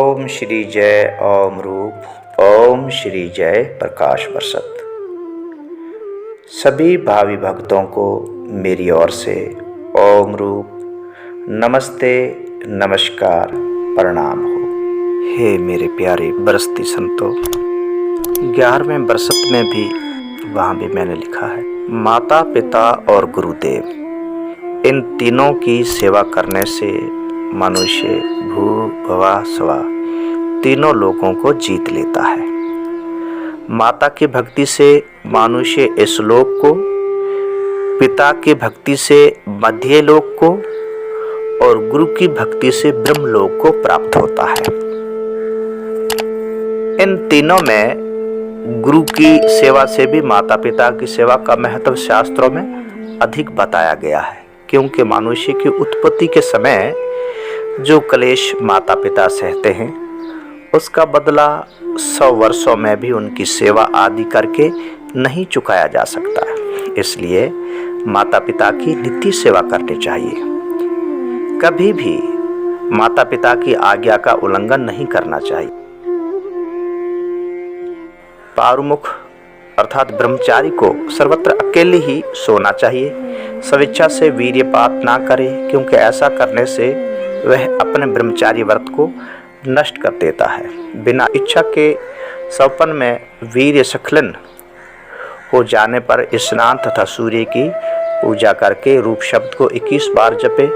ओम श्री जय ओम रूप ओम श्री जय प्रकाश बरसत। सभी भावी भक्तों को मेरी ओर से ओम रूप नमस्ते नमस्कार प्रणाम हो। हे मेरे प्यारे बरसती संतों, 11वें बरसत में भी वहाँ भी मैंने लिखा है, माता पिता और गुरुदेव, इन तीनों की सेवा करने से मनुष्य भू भवा स्वा तीनों लोगों को जीत लेता है। माता की भक्ति से मनुष्य इस लोक को, पिता की भक्ति से मध्य लोक को और गुरु की भक्ति से ब्रह्म लोक को प्राप्त होता है। इन तीनों में गुरु की सेवा से भी माता पिता की सेवा का महत्व शास्त्रों में अधिक बताया गया है, क्योंकि मनुष्य की उत्पत्ति के समय जो क्लेश माता पिता सहते हैं उसका बदला 100 वर्षों में भी उनकी सेवा आदि करके नहीं चुकाया जा सकता। इसलिए माता पिता की नित्य सेवा करनी चाहिए। कभी भी माता पिता की आज्ञा का उल्लंघन नहीं करना चाहिए। पारुमुख अर्थात ब्रह्मचारी को सर्वत्र अकेले ही सोना चाहिए। स्वेच्छा से वीर्यपात ना करे, क्योंकि ऐसा करने से वह अपने ब्रह्मचारी व्रत को नष्ट कर देता है। बिना इच्छा के सपन में वीर्य स्खलन हो जाने पर स्नान तथा सूर्य की पूजा करके रूप शब्द को 21 बार जपे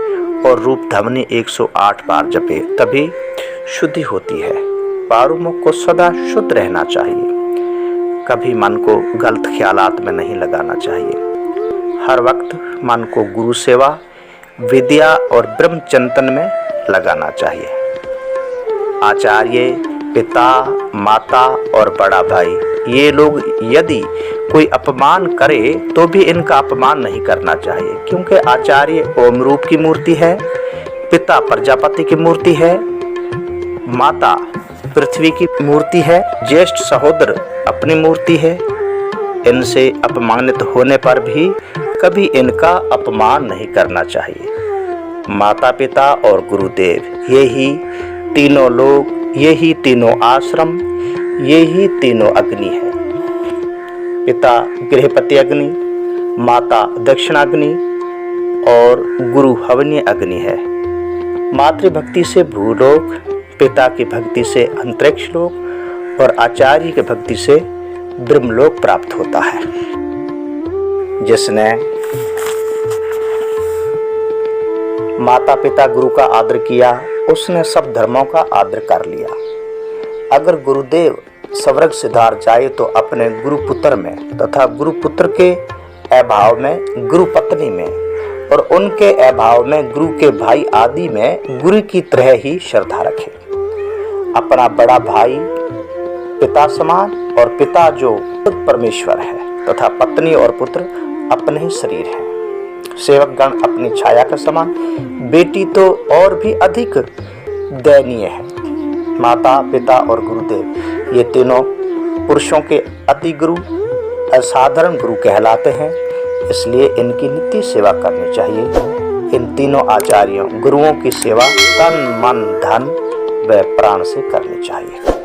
और रूप ध्वनि 108 बार जपे, तभी शुद्धि होती है। पारुमुख को सदा शुद्ध रहना चाहिए। कभी मन को गलत ख्यालात में नहीं लगाना चाहिए। हर वक्त मन को गुरु सेवा, विद्या और ब्रह्म चिंतन में लगाना चाहिए। आचार्य, पिता, माता और बड़ा भाई, ये लोग यदि कोई अपमान करे तो भी इनका अपमान नहीं करना चाहिए, क्योंकि आचार्य ओम रूप की मूर्ति है, पिता प्रजापति की मूर्ति है, माता पृथ्वी की मूर्ति है, ज्येष्ठ सहोदर अपनी मूर्ति है। इनसे अपमानित होने पर भी कभी इनका अपमान नहीं करना चाहिए। माता पिता और गुरुदेव, यही तीनों लोग, यही तीनों आश्रम, यही तीनों अग्नि है। पिता गृहपति अग्नि, माता दक्षिणाग्नि और गुरु हवनीय अग्नि है। मातृभक्ति से भूलोक, पिता की भक्ति से अंतरिक्ष लोक और आचार्य की भक्ति से ब्रह्मलोक प्राप्त होता है। जिसने माता पिता गुरु का आदर किया, उसने सब धर्मों का आदर कर लिया। अगर गुरुदेव स्वर्ग सिधार जाए तो अपने गुरुपुत्र में तथा गुरुपुत्र के अभाव में गुरु पत्नी में और उनके अभाव में गुरु के भाई आदि में गुरु की तरह ही श्रद्धा रखे। अपना बड़ा भाई पिता समान और पिता जो खुद परमेश्वर है तथा पत्नी और पुत्र अपने ही शरीर है। सेवक गण अपनी छाया का समान, बेटी तो और भी अधिक दयनीय है। माता पिता और गुरुदेव, ये तीनों पुरुषों के अति गुरु, असाधारण गुरु कहलाते हैं। इसलिए इनकी नित्य सेवा करनी चाहिए। इन तीनों आचार्यों गुरुओं की सेवा तन मन धन व प्राण से करनी चाहिए।